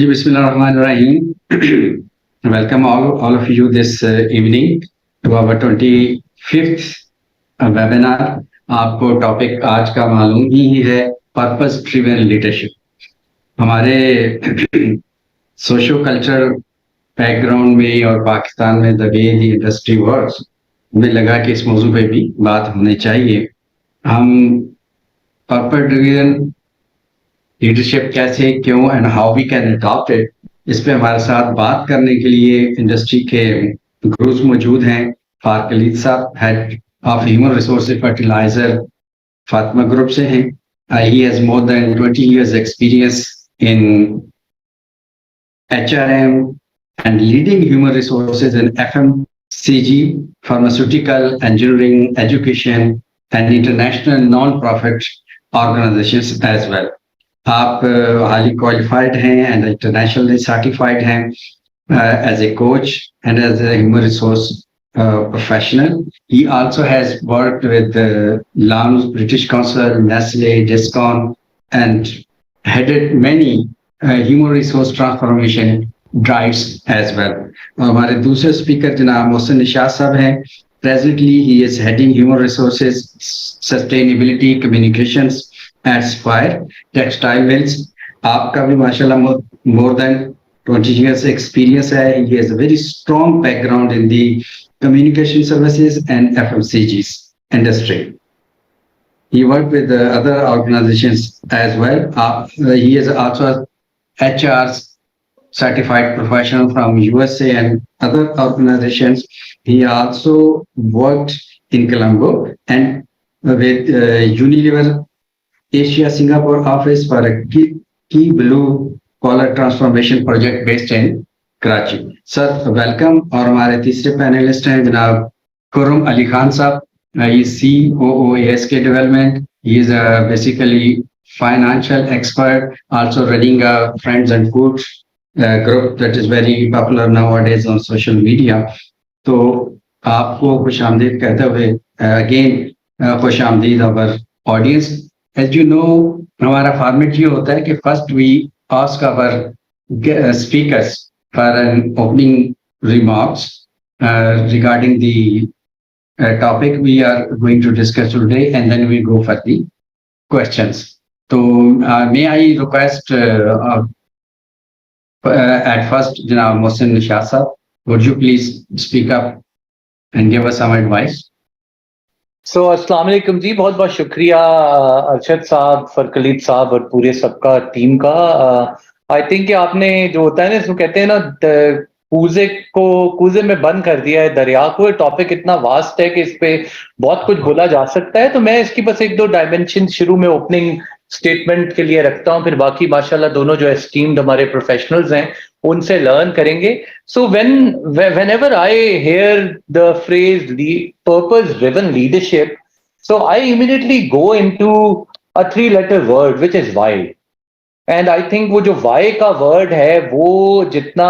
Ji, Bismillahirrahmanirrahim. Welcome all of you this evening to our 25th webinar. आपको topic आज का मालूम ही है, पर्पस ड्रिवन लीडरशिप. हमारे सोशो कल्चर बैकग्राउंड में और पाकिस्तान में the way the industry works, मुझे लगा कि इस मौजू पे भी बात होनी चाहिए. हम पर्पस ड्रिवन लीडरशिप कैसे, क्यों and how we can adopt it, इस पे हमारे साथ बात करने के लिए इंडस्ट्री के गुरुज मौजूद हैं. फारकलीद साहब, head of human resources fertilizer Fatima group से हैं. He has more than 20 years experience in HRM and leading human resources in FMCG, pharmaceutical, engineering, education and international non-profit organizations as well. आप हाईली क्वालिफाइड हैं and internationally certified हैं as a coach and as a human resource professional. He also has worked with Lounge, British Council, Nestle, Discon, and headed many human resource transformation drives as well. हमारे दूसरे speaker जनाब मोहसिन निशात साहब हैं. Presently, he is heading human resources, sustainability, communications at Spire Textile Mills. आपका भी माशाल्लाह more than 20 years experience है. He has a very strong background in the communication services and FMCGs industry. He worked with other organizations as well. He is also a HR certified professional from USA and other organizations. He also worked in Colombo and with Unilever Asia Singapore office for a key blue collar transformation project based in Karachi. Sir, welcome. और हमारे तीसरे panelist हैं जनाब खुर्रम अली खान साहब. He is COO ASK Development. He is basically financial expert, also running a Friends and Food group that is very popular nowadays on social media. तो आपको खुशामदीद कहते हुए again खुशामदीद our audience. As you know, हमारा format ये होता है कि first we ask our speakers for an opening remarks regarding the topic we are going to discuss today, and then we go for the questions. So may I request at first Janab Mohsin Nishat sahab, would you please speak up and give us some advice? So अस्सलाम वालेकुम जी, बहुत बहुत शुक्रिया अरशद साहब, फरकलीद साहब और पूरे सबका टीम का. आई थिंक कि आपने जो होता है ना, इसको कहते हैं ना, कूजे में बंद कर दिया है दरिया को. टॉपिक इतना वास्ट है कि इस पे बहुत कुछ बोला जा सकता है. तो मैं इसकी बस एक दो डायमेंशन शुरू में ओपनिंग स्टेटमेंट के लिए रखता हूं, फिर बाकी माशाल्लाह दोनों जो एस्टीम्ड हमारे प्रोफेशनल्स हैं उनसे लर्न करेंगे. सो whenever I hear the phrase purpose driven leadership, so I immediately go into a 3-letter word which is why. And I think वो जो why का word है वो जितना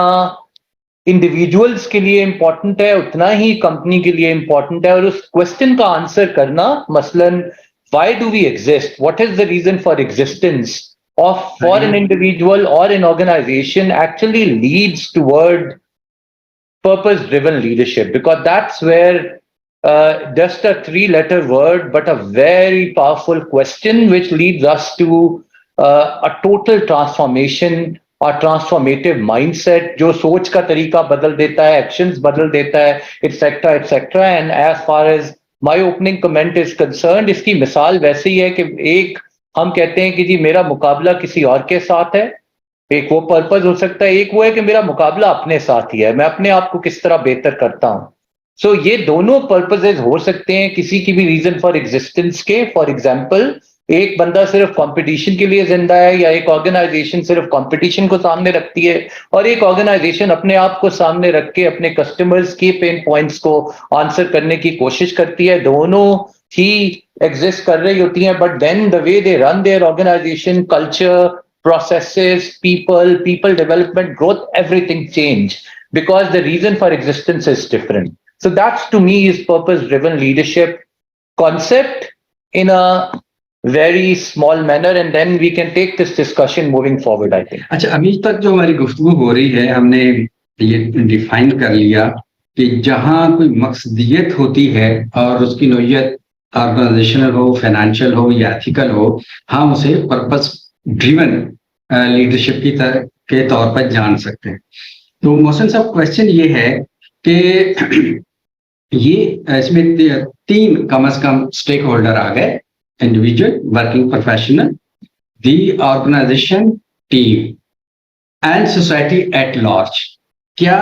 इंडिविजुअल्स के लिए इंपॉर्टेंट है उतना ही कंपनी के लिए इंपॉर्टेंट है. और उस क्वेश्चन का आंसर करना, मसलन why do we exist, what is the reason for existence for an individual or an organization, actually leads toward purpose driven leadership, because that's where just a 3-letter word but a very powerful question which leads us to a total transformation or transformative mindset, जो सोच का तरीका बदल देता है, actions बदल देता है, etc etc. And as far as my opening comment is concerned, इसकी मिसाल वैसे ही है कि एक हम कहते हैं कि जी मेरा मुकाबला किसी और के साथ है. एक वो पर्पस हो सकता है, एक वो है कि मेरा मुकाबला अपने साथ ही है, मैं अपने आप को किस तरह बेहतर करता हूं. सो ये दोनों पर्पसेस हो सकते हैं किसी की भी रीजन फॉर एग्जिस्टेंस के. फॉर एग्जांपल, एक बंदा सिर्फ कंपटीशन के लिए जिंदा है, या एक ऑर्गेनाइजेशन सिर्फ कंपटीशन को सामने रखती है, और एक ऑर्गेनाइजेशन अपने आप को सामने रख के अपने कस्टमर्स के पेन पॉइंट्स को आंसर करने की कोशिश करती है. दोनों ही एग्जिस्ट कर रही होती हैं, but then the way they run their organisation, culture, processes, people development, growth, everything change because the reason for existence is different. So that's, to me, is purpose driven leadership concept in a very small manner, and then we can take this discussion moving forward, I think. अच्छा, अभी तक जो हमारी गुफ्तगू हो रही है, हमने ये डिफाइन कर लिया कि जहां कोई मकसदियत होती है और उसकी नोयत ऑर्गेनाइजेशनल हो, फाइनेंशियल हो या एथिकल हो, हम उसे पर्पस ड्रिवन लीडरशिप के तौर पर जान सकते हैं। तो मोहसिन साहब, क्वेश्चन ये है कि ये इसमें तीन कम से कम स्टेक होल्डर आ गए: individual, working professional, the organization, team and society at large. क्या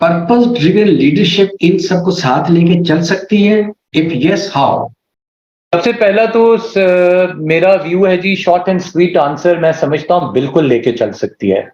पर्पस ड्रिवन लीडरशिप इन सबको साथ लेके चल सकती है? If yes, how? सबसे पहला तो मेरा व्यू है जी, शॉर्ट एंड स्वीट आंसर मैं समझता हूँ बिल्कुल लेके चल सकती है।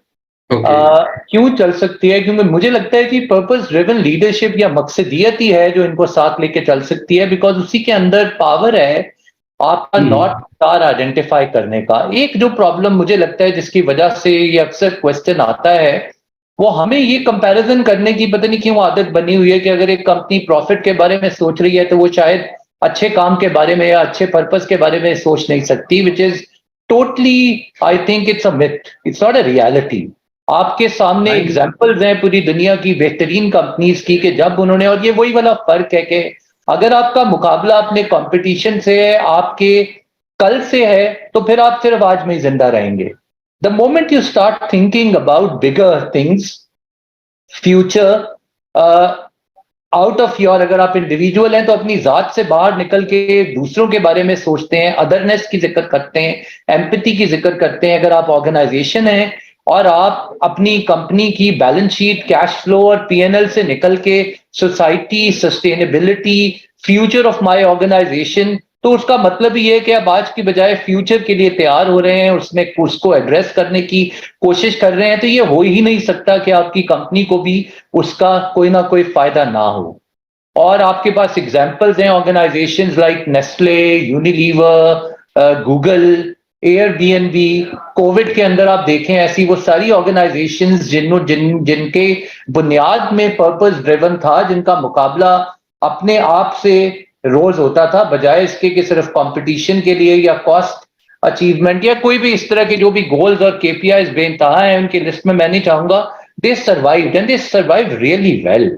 क्यों चल सकती है? क्योंकि मुझे लगता है कि पर्पस ड्रिवन लीडरशिप या मकसदियत ही है जो इनको साथ लेके चल सकती है, बिकॉज उसी के अंदर पावर है आपका नॉर्थ स्टार आइडेंटिफाई करने का। एक जो प्रॉब्लम मुझे लगता है जिसकी वजह से ये अक्सर क्वेश्चन आता है, वो हमें ये कंपैरिजन करने की पता नहीं क्यों आदत बनी हुई है कि अगर एक कंपनी प्रॉफिट के बारे में सोच रही है तो वो शायद अच्छे काम के बारे में या अच्छे पर्पस के बारे में सोच नहीं सकती, which is totally, I think it's a myth, it's not a reality. आपके सामने एग्जाम्पल्स हैं पूरी दुनिया की बेहतरीन कंपनीज की कि जब उन्होंने, और ये वही वाला फर्क है कि अगर आपका मुकाबला अपने कंपटीशन से है, आपके कल से है, तो फिर आप सिर्फ आज में ही जिंदा रहेंगे। The moment you start thinking about bigger things, future out of your, अगर आप इंडिविजुअल हैं तो अपनी जात से बाहर निकल के दूसरों के बारे में सोचते हैं, अदरनेस की जिक्र करते हैं, एम्पैथी की जिक्र करते हैं। अगर आप ऑर्गेनाइजेशन हैं और आप अपनी कंपनी की बैलेंस शीट, कैश फ्लो और पीएनएल से निकल के society, sustainability, future of my organization, तो उसका मतलब ही है कि आप आज की बजाय फ्यूचर के लिए तैयार हो रहे हैं, उसमें उसको एड्रेस करने की कोशिश कर रहे हैं। तो ये हो ही नहीं सकता कि आपकी कंपनी को भी उसका कोई ना कोई फायदा ना हो। और आपके पास एग्जाम्पल्स हैं organisations like Nestle, Unilever, Google, Airbnb. Covid के अंदर आप देखें ऐसी वो सारी ऑर्गेनाइजेशंस जिनके बुनियाद में पर्पस ड्रिवन था, जिनका मुकाबला अपने आप से रोज होता था, बजाय इसके कि सिर्फ कंपटीशन के लिए या कॉस्ट अचीवमेंट या कोई भी इस तरह के जो भी गोल्स और केपीआईज बेनतहा हैं उनकी लिस्ट में मैं नहीं चाहूंगा। They survived and they survived really well,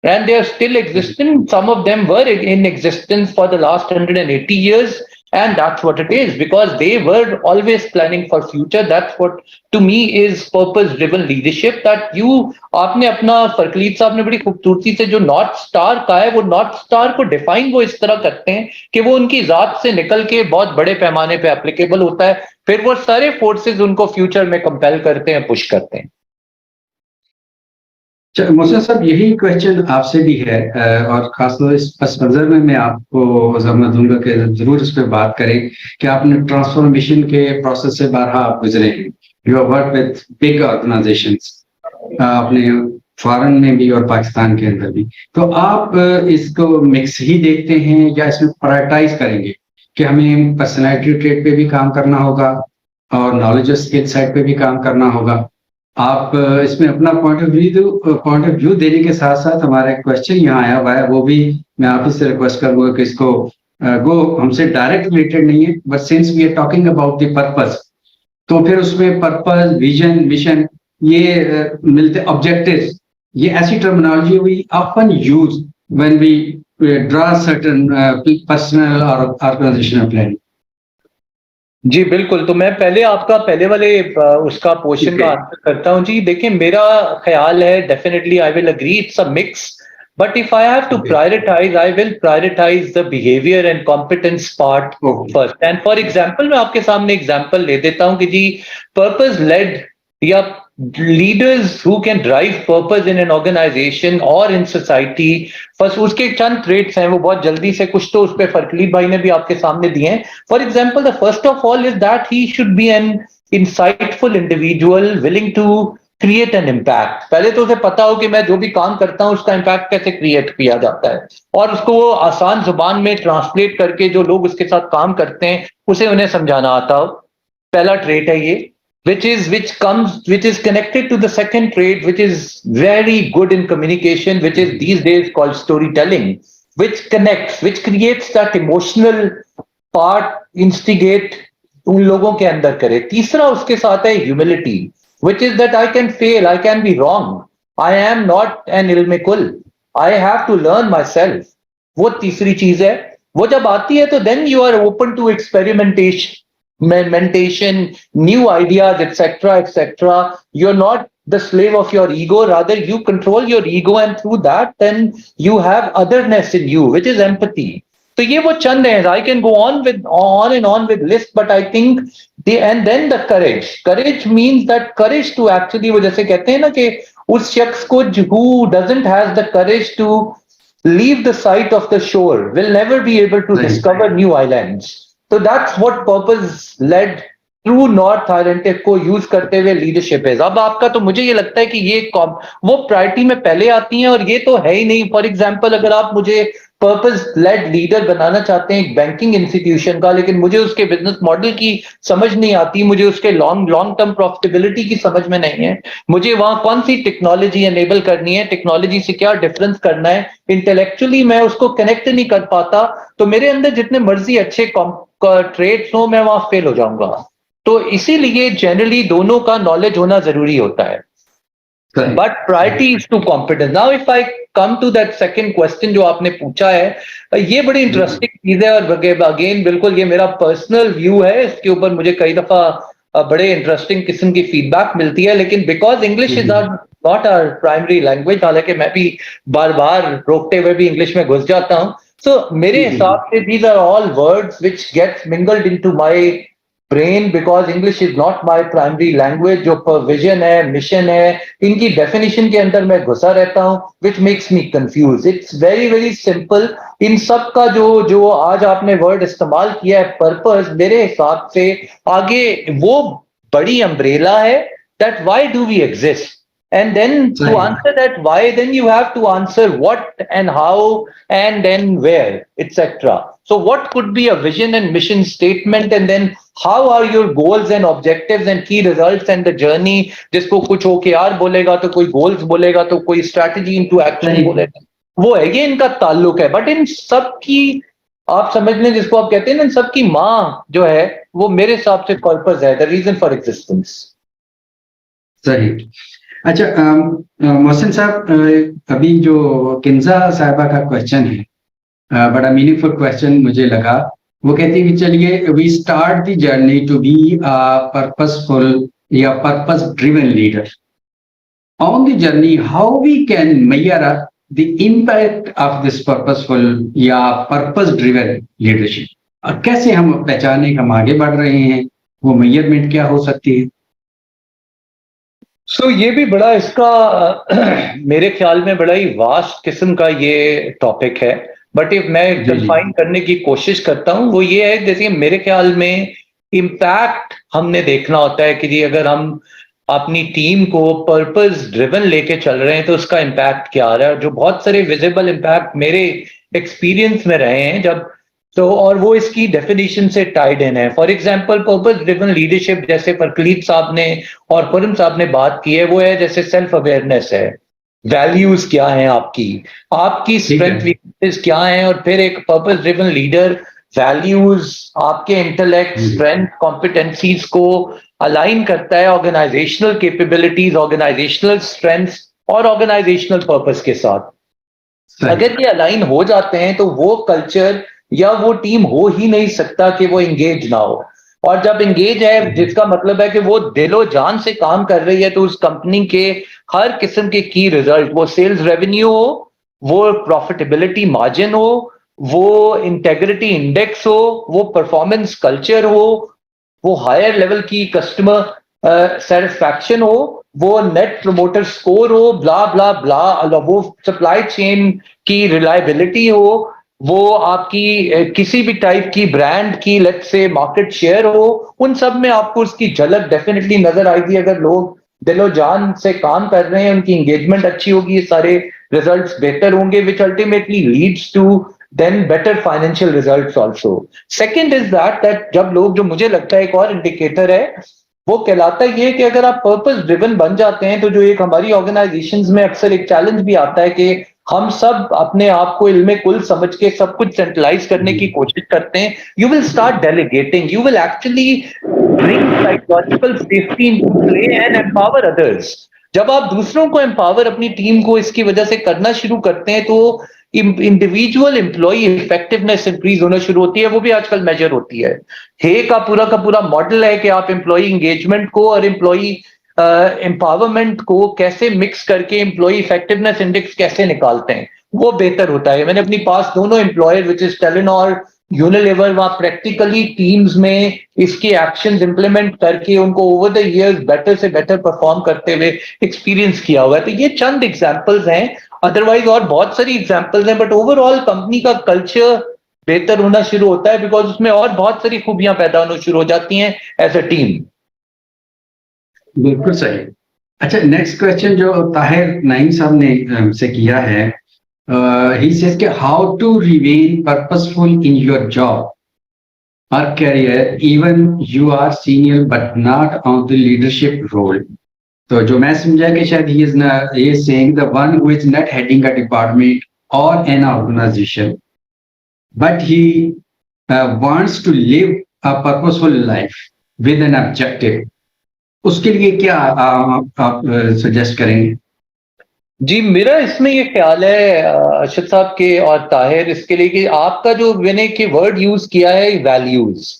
and they are still existing. Some of them were in existence for the last 180 years, and that's what it is, because they were always planning for future. That's what to me is purpose driven leadership, that you आपने अपना, फरकलीत साहब ने बड़ी खूबसूरती से जो north star का है, वो नॉर्थ स्टार को डिफाइन वो इस तरह करते हैं कि वो उनकी जात से निकल के बहुत बड़े पैमाने पे एप्लीकेबल होता है, फिर वो सारे फोर्सेस उनको फ्यूचर में कंपेल करते हैं, पुश करते हैं। मोहसिन साहब, यही क्वेश्चन आपसे भी है और खासतौर इस पस मंजर में मैं आपको जरूरत दूंगा कि जरूर इस पर बात करें कि आपने ट्रांसफॉर्मेशन के प्रोसेस से बारहा आप गुजरे हैं। You have work with big organisations, आपने फॉरेन में भी और पाकिस्तान के अंदर भी। तो आप इसको मिक्स ही देखते हैं या इसमें प्रायोरिटाइज करेंगे कि हमें पर्सनैलिटी ट्रेट पे भी काम करना होगा और नॉलेज और स्किल साइड पे भी काम करना होगा? आप इसमें अपना पॉइंट ऑफ व्यू देने के साथ साथ हमारा एक क्वेश्चन यहाँ आया हुआ है, वो भी मैं आप ही से रिक्वेस्ट करूंगा कि इसको वो हमसे डायरेक्ट रिलेटेड नहीं है, but since we are talking about the purpose, तो फिर उसमें पर्पस, विजन, मिशन, ये मिलते, ऑब्जेक्टिव्स, ये ऐसी terminology we often use when we draw certain personal और ऑर्गेनाइजेशनल प्लान। जी बिल्कुल, तो मैं पहले आपका पहले वाले उसका पोर्शन का आंसर करता हूं जी। देखिए, मेरा ख्याल है, definitely I will agree, it's a mix, but if I have to prioritize, I will prioritize the behaviour and competence part first. And for example, मैं आपके सामने एग्जांपल ले देता हूं कि जी, पर्पस लेड या leaders who can drive purpose in an organization और इन सोसाइटी, बस उसके चंद ट्रेट्स हैं, वो बहुत जल्दी से, कुछ तो उस पर फरकलीत भाई ने भी आपके सामने दिए हैं। For example, the first of all is that he should be an insightful individual willing to create an impact. पहले तो उसे पता हो कि मैं जो भी काम करता हूं उसका इम्पैक्ट कैसे क्रिएट किया जाता है, और उसको वो आसान जुबान में ट्रांसलेट करके जो लोग उसके साथ काम करते हैं उसे उन्हें समझाना आता हो। पहला ट्रेट है ये, which is connected to the second trait, which is very good in communication, which is these days called storytelling, which connects, which creates that emotional part instigate उन लोगों के अंदर करे। तीसरा उसके साथ है humility, which is that I can fail, I can be wrong, I am not an ilmikul, I have to learn myself। वो तीसरी चीज है। वो जब आती है तो then you are open to experimentation, new ideas, etc., etc. You're not the slave of your ego, rather you control your ego, and through that then you have otherness in you, which is empathy। तो ये वो चंद हैं। I can go on and on with list, but I think and then the courage means that courage to actually, वो जैसे कहते हैं ना कि उस शख्स को who doesn't has the courage to leave the sight of the shore will never be able to Right. discover new islands। So that's what purpose led true north identity को यूज करते हुए लीडरशिप है। अब आपका तो मुझे ये लगता है कि ये वो प्रायोरिटी में पहले आती हैं, और ये तो है ही नहीं। फॉर एग्जांपल अगर आप मुझे पर्पस लेड लीडर बनाना चाहते हैं एक बैंकिंग इंस्टीट्यूशन का, लेकिन मुझे उसके बिजनेस मॉडल की समझ नहीं आती, मुझे उसके लॉन्ग टर्म प्रॉफिटेबिलिटी की समझ में नहीं है, मुझे वहां कौन सी टेक्नोलॉजी एनेबल करनी है, टेक्नोलॉजी से क्या डिफरेंस करना है, इंटेलेक्चुअली मैं उसको कनेक्ट नहीं कर पाता, तो मेरे अंदर जितने मर्जी अच्छे ट्रेड्स हो मैं वहां फेल हो जाऊंगा। तो इसीलिए जनरली दोनों का नॉलेज होना जरूरी होता है। But priority is to competence. Now if I come to that second question जो आपने पूछा है, ये बड़ी इंटरेस्टिंग चीज है, और अगेन बिल्कुल ये मेरा पर्सनल व्यू है, इसके ऊपर मुझे कई दफा बड़े इंटरेस्टिंग किस्म की फीडबैक मिलती है, लेकिन because English is not our primary language, हालांकि मैं भी बार बार रोकते हुए भी इंग्लिश में घुस जाता हूं, सो मेरे हिसाब से these are all words which gets mingled into my brain because English is not my primary language. जो विजन है, मिशन है, इनकी डेफिनेशन के अंदर मैं घुसा रहता हूं, which makes me confuse. It's very very simple. इन सब का जो आज आपने वर्ड इस्तेमाल किया है पर्पस, मेरे हिसाब से आगे वो बड़ी अम्ब्रेला है, that why do we exist, and then to answer that why, then you have to answer what and how and then where, etc. So what could be a vision and mission statement, and then how are your goals and objectives and key results and the journey? जिसको कुछ OKR बोलेगा तो कोई goals बोलेगा तो कोई strategy into action बोलेगा, वो है ये इनका ताल्लुक है। बट इन सब की आप समझ लें, जिसको आप कहते हैं ना, इन सब की माँ जो है वो मेरे हिसाब से पर्पस है, द रीजन फॉर एग्जिस्टेंस। सही। अच्छा मोहसिन साहब, अभी जो किंजा साहिबा का क्वेश्चन है बड़ा मीनिंगफुल क्वेश्चन मुझे लगा। वो कहती है कि चलिए we start the journey to be purposeful या purpose driven leader. On the journey how we can measure up the impact of this purposeful या पर्पस ड्रिवन लीडरशिप, और कैसे हम पहचाने हम आगे बढ़ रहे हैं, वो मेजरमेंट क्या हो सकती है? सो ये भी बड़ा इसका मेरे ख्याल में बड़ा ही वास्ट किस्म का ये टॉपिक है, बट इफ मैं डिफाइन करने की कोशिश करता हूँ वो ये है, जैसे मेरे ख्याल में इम्पैक्ट हमने देखना होता है कि जी अगर हम अपनी टीम को पर्पस ड्रिवन लेके चल रहे हैं तो उसका इम्पैक्ट क्या आ रहा है। जो बहुत सारे विजिबल इम्पैक्ट मेरे एक्सपीरियंस में रहे हैं जब तो, और वो इसकी डेफिनेशन से टाइड इन है। For example purpose driven leadership, जैसे फरकलीत साहब ने और फरम साहब ने बात की है, वो है जैसे सेल्फ अवेयरनेस है, वैल्यूज क्या हैं आपकी स्ट्रेंथ वीकनेस क्या है, और फिर एक पर्पस ड्रिवन लीडर वैल्यूज आपके इंटेलेक्ट, स्ट्रेंथ, कॉम्पिटेंसीज को अलाइन करता है ऑर्गेनाइजेशनल कैपेबिलिटीज, ऑर्गेनाइजेशनल स्ट्रेंथ्स और ऑर्गेनाइजेशनल पर्पस के साथ। अगर ये अलाइन हो जाते हैं तो वो कल्चर या वो टीम हो ही नहीं सकता कि वो इंगेज ना हो। और जब इंगेज है, जिसका मतलब है कि वो दिलो जान से काम कर रही है, तो उस कंपनी के हर किस्म के की रिजल्ट, वो सेल्स रेवेन्यू हो, वो प्रॉफिटेबिलिटी मार्जिन हो, वो इंटेग्रिटी इंडेक्स हो, वो परफॉर्मेंस कल्चर हो, वो हायर लेवल की कस्टमर सेटिस्फैक्शन हो, वो नेट प्रमोटर स्कोर हो, ब्ला ब्ला ब्ला, वो सप्लाई चेन की रिलायबिलिटी हो, वो आपकी किसी भी टाइप की ब्रांड की लेट्स से मार्केट शेयर हो, उन सब में आपको उसकी झलक डेफिनेटली नजर आएगी। अगर लोग दिलो जान से काम कर रहे हैं, उनकी एंगेजमेंट अच्छी होगी, ये सारे रिजल्ट्स बेहतर होंगे, which ultimately leads to then better financial results also. Second is that जब लोग, जो मुझे लगता है एक और इंडिकेटर है, वो कहलाता है कि अगर आप पर्पस ड्रिवन बन जाते हैं, तो जो एक हमारी ऑर्गेनाइजेशंस में अक्सर एक चैलेंज भी आता है कि हम सब अपने आप को इल्मे कुल समझ के सब कुछ सेंट्रलाइज करने की कोशिश करते हैं, you will start delegating, you will actually bring psychological safety into play and empower others. जब आप दूसरों को एम्पावर अपनी टीम को इसकी वजह से करना शुरू करते हैं तो इंडिविजुअल एम्प्लॉय इफेक्टिवनेस इंक्रीज होना शुरू होती है, वो भी आजकल मेजर होती है। हे का पूरा मॉडल है कि आप एम्प्लॉय एंगेजमेंट को और एम्प्लॉय एम्पावरमेंट को कैसे मिक्स करके एम्प्लॉय इफेक्टिवनेस इंडेक्स कैसे निकालते हैं, वो बेहतर होता है। मैंने अपनी पास दोनों employer which is Telenor, Unilever, वहां प्रैक्टिकली टीम्स में इसके एक्शंस इंप्लीमेंट करके उनको ओवर द इयर्स बेटर से बेटर परफॉर्म करते हुए एक्सपीरियंस किया हुआ है। तो ये चंद एग्जांपल्स हैं, अदरवाइज और बहुत सारी एग्जांपल्स हैं, बट ओवरऑल कंपनी का कल्चर बेहतर होना शुरू होता है बिकॉज उसमें और बहुत सारी खूबियां पैदा होना शुरू हो जाती हैं एज अ टीम। बिल्कुल सही। अच्छा, नेक्स्ट क्वेश्चन जो ताहिर नईम साहब ने हमसे किया है, ही सेज कि how to remain purposeful in your job और career even you are senior but not on the leadership role. तो जो मैं समझा कि शायद he is saying the one who is not heading a department और an organisation but he wants to live a purposeful life with an objective, उसके लिए क्या आप सजेस्ट करेंगे? जी, मेरा इसमें ये ख्याल है अरशद साहब के और ताहिर, इसके लिए कि आपका जो मैंने कि वर्ड यूज किया है वैल्यूज,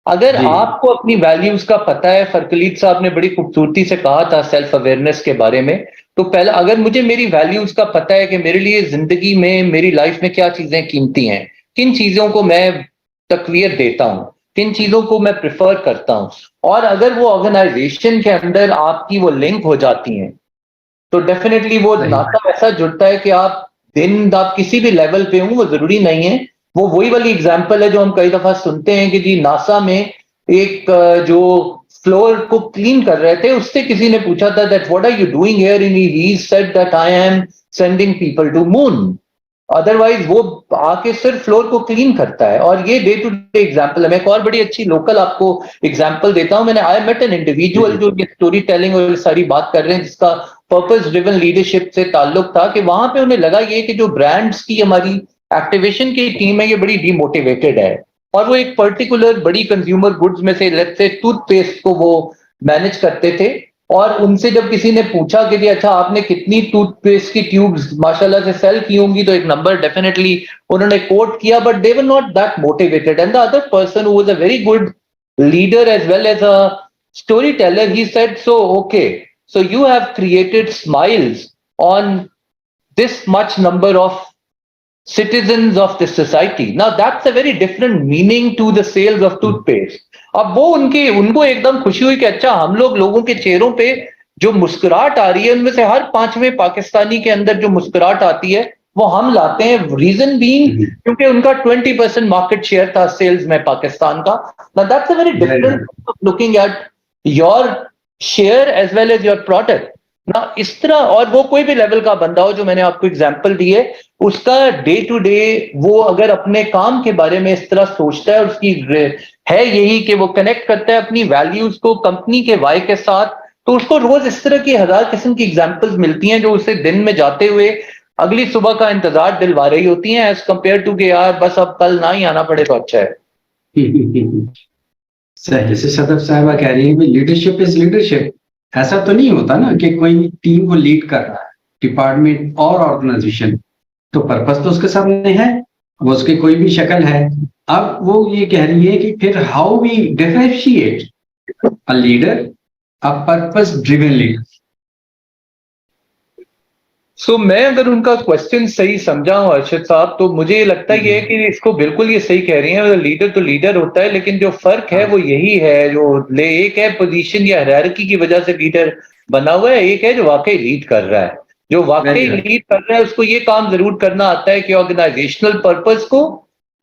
अगर जी। आपको अपनी वैल्यूज का पता है, फरकलीद साहब ने बड़ी खूबसूरती से कहा था सेल्फ अवेयरनेस के बारे में, तो पहला अगर मुझे मेरी वैल्यूज का पता है कि मेरे लिए जिंदगी में मेरी लाइफ में क्या चीजें कीमती हैं, किन चीजों को मैं तकवीयत देता हूं, किन चीजों को मैं प्रिफर करता हूं, और अगर वो ऑर्गेनाइजेशन के अंदर आपकी वो लिंक हो जाती हैं तो डेफिनेटली वो सही। नाता ऐसा जुड़ता है कि आप किसी भी लेवल पे हो, वो जरूरी नहीं है। वो वही वाली एग्जांपल है जो हम कई दफा सुनते हैं कि जी नासा में एक जो फ्लोर को क्लीन कर रहे थे उससे किसी ने पूछा था that what are you doing here, and he said that I am sending people to moon. Otherwise वो आके सिर्फ फ्लोर को क्लीन करता है। और ये डे टू डे एग्जांपल है। मैं एक और बड़ी अच्छी लोकल आपको एग्जांपल देता हूं। मैंने आई मेट एन इंडिविजुअल जो ये स्टोरी टेलिंग और सारी बात कर रहे हैं जिसका पर्पस ड्रिवन लीडरशिप से ताल्लुक था, कि वहां पे उन्हें लगा ये कि जो ब्रांड्स की हमारी एक्टिवेशन की टीम है ये बड़ी डीमोटिवेटेड है, और वो एक पर्टिकुलर बड़ी कंज्यूमर गुड्स में से लेट्स से टूथपेस्ट को वो मैनेज करते थे। और उनसे जब किसी ने पूछा कि जी अच्छा आपने कितनी टूथपेस्ट की ट्यूब्स माशाल्लाह से सेल की होंगी, तो एक नंबर डेफिनेटली उन्होंने कोट किया, but they were not that motivated. And the other person who was a very good leader as well as a storyteller, he said, so okay, so you have created smiles on this much number of citizens of this society. Now that's a very different meaning to the sales of toothpaste. अब वो उनको एकदम खुशी हुई कि अच्छा हम लोगों के चेहरों पे जो मुस्कुराहट आ रही है उनमें से हर पांचवें पाकिस्तानी के अंदर जो मुस्कुराहट आती है वो हम लाते हैं। रीजन बीइंग क्योंकि उनका 20% मार्केट शेयर था सेल्स में पाकिस्तान का। Now that's a very different way of looking at your share as well as your product ना। इस तरह, और वो कोई भी लेवल का बंदा हो, जो मैंने आपको एग्जांपल दी है, उसका डे टू डे वो अगर अपने काम के बारे में इस तरह सोचता है, उसकी है यही कि वो कनेक्ट करता है अपनी वैल्यूज को कंपनी के वाई के साथ, तो उसको रोज इस तरह की हजार किस्म की एग्जांपल्स मिलती हैं जो उसे दिन में जाते हुए अगली सुबह का इंतजार दिलवा रही होती हैं, एज कंपेयर टू के यार बस अब कल ना ही आना पड़े तो अच्छा है। सर, जैसे सदफ साहबा कह रही है लीडरशिप इज लीडरशिप, ऐसा तो नहीं होता ना कि कोई टीम को लीड कर रहा है, डिपार्टमेंट और ऑर्गेनाइजेशन, तो पर्पस तो उसके सामने है, वो उसकी कोई भी शक्ल है। अब वो ये कह रही है कि फिर how we differentiate a leader, a purpose driven leader. So मैं अगर उनका क्वेश्चन सही समझा हूं अरशद साहब, तो मुझे लगता है ये कि इसको बिल्कुल ये सही कह रही हैं, लीडर तो लीडर होता है, लेकिन जो फर्क है वो यही है, जो एक है पोजीशन या हायरार्की की वजह से लीडर बना हुआ है, एक है जो वाकई लीड कर रहा है। जो वाकई लीड कर रहा है उसको ये काम जरूर करना आता है कि ऑर्गेनाइजेशनल पर्पस को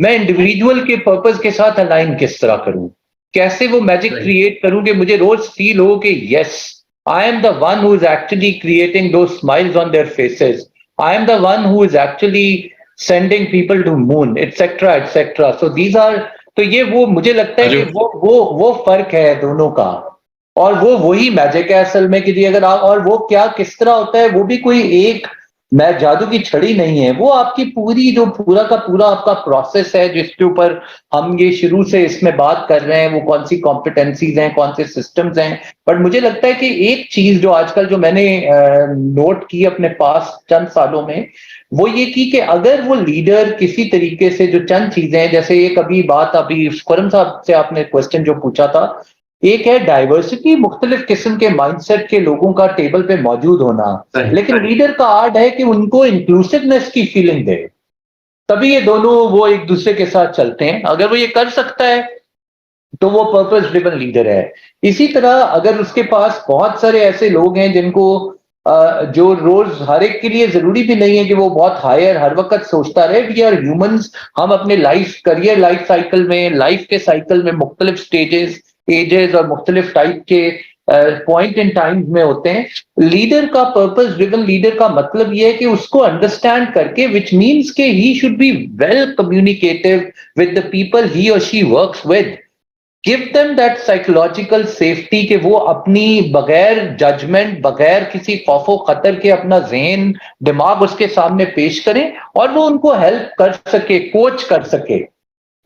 मैं इंडिविजुअल के पर्पस के साथ अलाइन किस तरह करूं, कैसे वो मैजिक क्रिएट करूं कि मुझे रोज फील हो कि yes I am the one who is actually creating those smiles on their faces. I am the one who is actually sending people to moon, etc., etc. So these are, तो ये वो मुझे लगता है कि वो फर्क है दोनों का, और वो वही मैजिक है असल में कि जी अगर आप, और वो क्या किस तरह होता है वो भी कोई एक मैं जादू की छड़ी नहीं है, वो आपकी पूरी जो पूरा का पूरा आपका प्रोसेस है जिसके ऊपर हम ये शुरू से इसमें बात कर रहे हैं, वो कौन सी कॉम्पिटेंसीज हैं, कौन से सिस्टम्स हैं। बट मुझे लगता है कि एक चीज जो आजकल जो मैंने नोट की अपने पास चंद सालों में, वो ये की कि अगर वो लीडर किसी तरीके से जो चंद चीजें हैं, जैसे एक अभी बात अभी खुरम साहब से आपने क्वेश्चन जो पूछा था, एक है डाइवर्सिटी, मुख्तलिफ किस्म के माइंडसेट के लोगों का टेबल पे मौजूद होना, लेकिन लीडर का आर्ट है कि उनको इंक्लूसिवनेस की फीलिंग दे, तभी ये दोनों वो एक दूसरे के साथ चलते हैं। अगर वो ये कर सकता है तो वो पर्पस ड्रिवन लीडर है। इसी तरह अगर उसके पास बहुत सारे ऐसे लोग हैं जिनको जो रोज हर एक के लिए जरूरी भी नहीं है कि वो बहुत हायर हर वक्त सोचता रहे, वी आर ह्यूमंस, हम अपने लाइफ करियर लाइफ साइकिल में, लाइफ के साइकिल में मुख्तलिफ स्टेजेस एजेस और मुख्तलिफ टाइप के पॉइंट इन टाइम में होते हैं। लीडर का पर्पस ड्रिवन लीडर का मतलब ये है कि उसको अंडरस्टैंड करके, विच मीन्स के he should be well communicative with the people he और she works with, give them that psychological safety कि वो अपनी बगैर जजमेंट, बगैर किसी खौफो खतर के अपना जहन दिमाग उसके सामने पेश करें और वो उनको हेल्प कर सके, कोच कर सके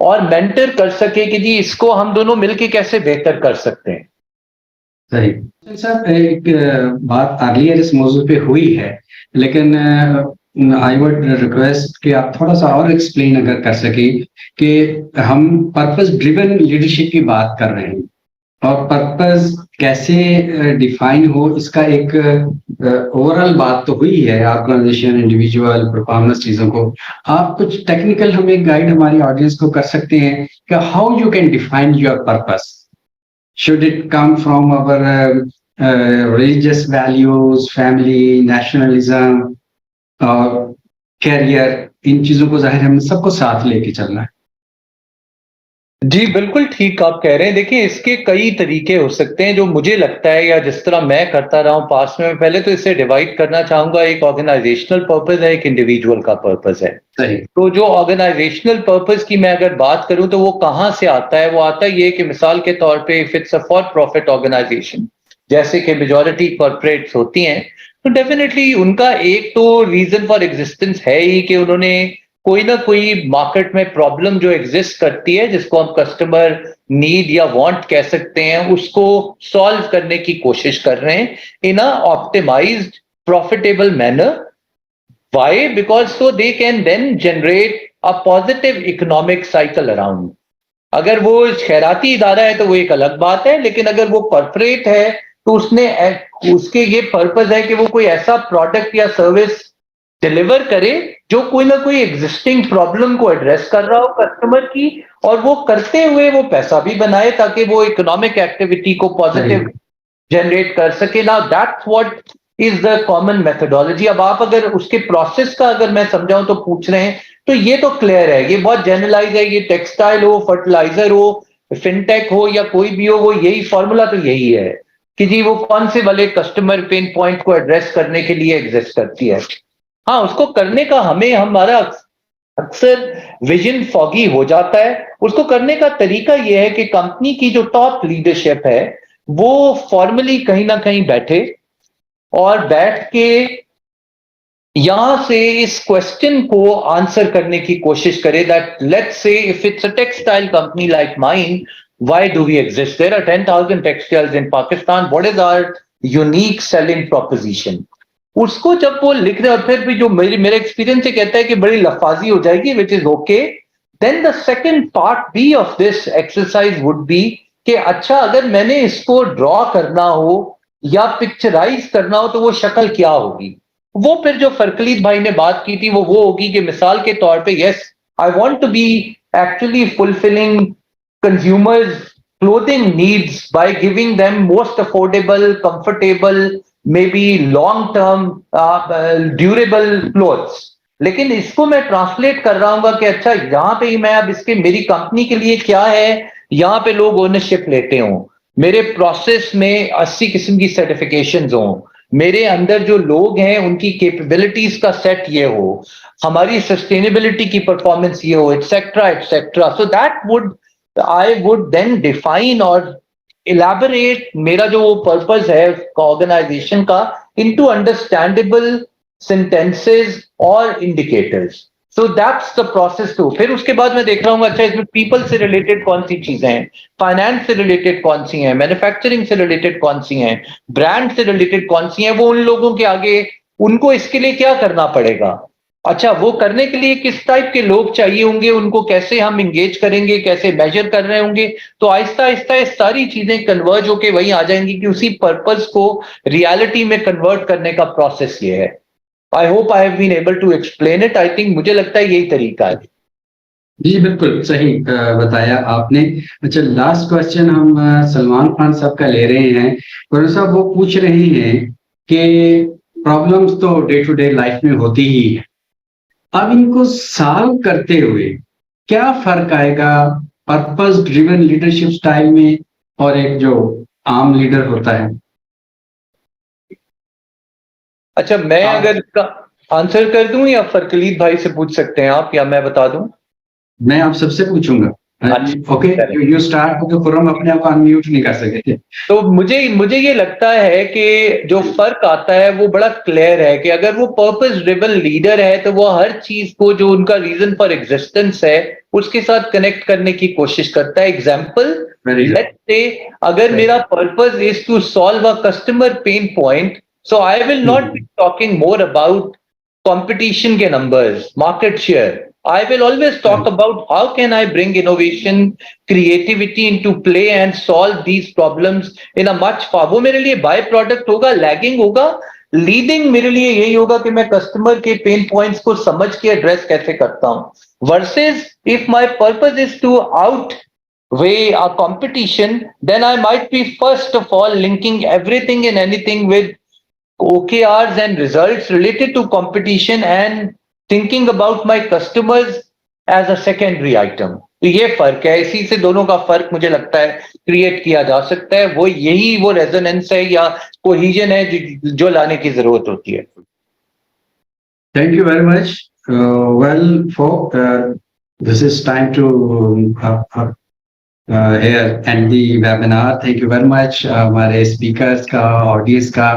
और मेंटर कर सके कि जी इसको हम दोनों मिलके कैसे बेहतर कर सकते हैं। सही सर, एक बात अर्लियर इस मौजू पे हुई है, लेकिन आई वुड रिक्वेस्ट कि आप थोड़ा सा और एक्सप्लेन अगर कर सके कि हम पर्पस ड्रिवन लीडरशिप की बात कर रहे हैं और पर्पस कैसे डिफाइन हो, इसका एक ओवरऑल बात तो हुई है, ऑर्गेनाइजेशन, इंडिविजुअल परफॉर्मेंस चीजों को। आप कुछ टेक्निकल हमें गाइड हमारी ऑडियंस को कर सकते हैं कि how you can define your purpose? Should it come from our religious values, family, nationalism, career? इन चीजों को जाहिर हम सबको साथ लेके चलना है। जी बिल्कुल ठीक आप कह रहे हैं। देखिए इसके कई तरीके हो सकते हैं जो मुझे लगता है, या जिस तरह मैं करता रहा हूं पास में, मैं पहले तो इसे डिवाइड करना चाहूंगा, एक ऑर्गेनाइजेशनल पर्पस है, एक इंडिविजुअल का पर्पस है। सही। तो जो ऑर्गेनाइजेशनल पर्पस की मैं अगर बात करूं तो वो कहां से आता है, वो आता ये कि मिसाल के तौर पे if it's a for profit organization, जैसे कि मेजॉरिटी कॉर्पोरेट्स होती हैं, तो डेफिनेटली उनका एक तो रीजन फॉर एग्जिस्टेंस है ही कि उन्होंने कोई ना कोई मार्केट में प्रॉब्लम जो एग्जिस्ट करती है, जिसको हम कस्टमर नीड या वांट कह सकते हैं, उसको सॉल्व करने की कोशिश कर रहे हैं in a optimised profitable manner. Why? Because so they can then generate a positive economic cycle around. अगर वो खैराती इदारा है तो वो एक अलग बात है, लेकिन अगर वो कॉर्पोरेट है तो उसके ये पर्पस है कि वो कोई ऐसा प्रोडक्ट या सर्विस डिलीवर करे जो कोई ना कोई एग्जिस्टिंग प्रॉब्लम को एड्रेस कर रहा हो कस्टमर की, और वो करते हुए वो पैसा भी बनाए ताकि वो इकोनॉमिक एक्टिविटी को पॉजिटिव जनरेट कर सके। Now that's what is the common methodology. अब आप अगर उसके प्रोसेस का अगर मैं समझाऊं तो पूछ रहे हैं, तो ये तो क्लियर है, ये बहुत जनरलाइज है, ये टेक्सटाइल हो, फर्टिलाइजर हो, फिनटेक हो या कोई भी हो, वो यही फॉर्मूला तो यही है कि जी वो कौन से वाले कस्टमर पेन पॉइंट को एड्रेस करने के लिए एग्जिस्ट करती है। हाँ, उसको करने का हमारा अक्सर विजन फॉगी हो जाता है। उसको करने का तरीका यह है कि कंपनी की जो टॉप लीडरशिप है वो फॉर्मली कहीं ना कहीं बैठे और बैठ के यहां से इस क्वेश्चन को आंसर करने की कोशिश करे, that let's say if it's a textile company like mine, why do we exist? There are 10,000 textiles in Pakistan, what is our unique selling proposition? उसको जब वो लिख रहे, और फिर भी जो मेरे एक्सपीरियंस से कहता है कि बड़ी लफाजी हो जाएगी, which is okay, then the second part B of this exercise would be कि अच्छा अगर मैंने इसको ड्रॉ करना हो या पिक्चराइज करना हो तो वो शक्ल क्या होगी? वो फिर जो फरकलीद भाई ने बात की थी वो होगी कि मिसाल के तौर पे, yes I want to be actually fulfilling consumers clothing needs by giving them most affordable, comfortable, maybe long term durable clothes. लेकिन इसको मैं ट्रांसलेट कर रहा हूँ कि अच्छा यहां पे ही मैं अब इसके मेरी कंपनी के लिए क्या है, यहां पे लोग ओनरशिप लेते हों, मेरे प्रोसेस में 80 किस्म की सर्टिफिकेशंस हों, मेरे अंदर जो लोग हैं उनकी कैपेबिलिटीज का सेट ये हो, हमारी सस्टेनेबिलिटी की परफॉर्मेंस ये हो, etcetera etcetera. So that would I would then define और इलैबोरेट मेरा जो पर्पस है ऑर्गेनाइजेशन का into understandable sentences or indicators. So that's the process too. फिर उसके बाद मैं देख रहा हूँ अच्छा इसमें people से related कौन सी चीजें हैं, फाइनेंस से रिलेटेड कौन सी हैं, मैन्युफैक्चरिंग से रिलेटेड कौन सी हैं, ब्रांड से रिलेटेड कौन सी हैं, वो उन लोगों के आगे उनको इसके लिए क्या करना पड़ेगा, अच्छा वो करने के लिए किस टाइप के लोग चाहिए होंगे, उनको कैसे हम इंगेज करेंगे, कैसे मेजर कर रहे होंगे, तो आहिस्ता आहिस्ता ये सारी चीजें कन्वर्ज होके वहीं आ जाएंगी कि उसी पर्पस को रियलिटी में कन्वर्ट करने का प्रोसेस ये है। I hope I have been able to explain it. I think मुझे लगता है यही तरीका है। जी बिल्कुल सही बताया आपने। अच्छा, लास्ट क्वेश्चन हम सलमान खान साहब का ले रहे हैं। गुरु साहब वो पूछ रहे हैं कि प्रॉब्लम्स तो डे टू डे लाइफ में होती ही है, अब इनको सॉल्व करते हुए क्या फर्क आएगा पर्पस ड्रिवन लीडरशिप स्टाइल में और एक जो आम लीडर होता है? अच्छा मैं अगर इसका आंसर कर दूं या फरकलीद भाई से पूछ सकते हैं आप, या मैं बता दूं? मैं आप सबसे पूछूंगा। ओके, यू स्टार्ट क्योंकि खुर्रम अपने आप को अनम्यूट नहीं कर सके थे। तो मुझे ये लगता है कि जो फर्क आता है वो बड़ा क्लियर है कि अगर वो पर्पस ड्रिवन लीडर है तो वो हर चीज को जो उनका रीजन फॉर एग्जिस्टेंस है उसके साथ कनेक्ट करने की कोशिश करता है। एग्जाम्पल, लेट्स से अगर मेरा purpose is to solve a customer pain point, so I will not be talking more about competition के numbers, market share. I will always talk about how can I bring innovation, creativity into play and solve these problems in a much far. वो मेरे लिए by product होगा, lagging होगा, leading मेरे लिए यही होगा कि मैं कस्टमर के पेन पॉइंट्स को समझ के एड्रेस कैसे करता हूं। Versus if my purpose is to out weigh our competition, then I might be first of all linking everything and anything with OKRs and results related to competition and thinking about my customers as a secondary item. तो ये फर्क है, इसी से दोनों का फर्क मुझे लगता है क्रिएट किया जा सकता है। वो यही वो रेजोनेंस है या कोहेजन है जो लाने की जरूरत होती है। Thank you very much. Well, folk, this is time to here end the webinar. Thank you very much हमारे स्पीकर्स का, ऑडियंस का,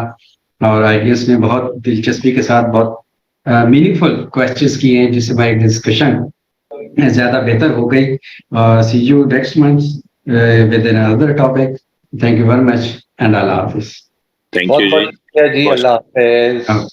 और आइडियंस में बहुत दिलचस्पी के साथ बहुत मीनिंगफुल क्वेश्चंस किए हैं जिससे हमारी डिस्कशन ज्यादा बेहतर हो गई। See you next month with another topic. Thank you very much and अल्लाह हाफिज। थैंक यू बहुत जी, अल्लाह हाफिज।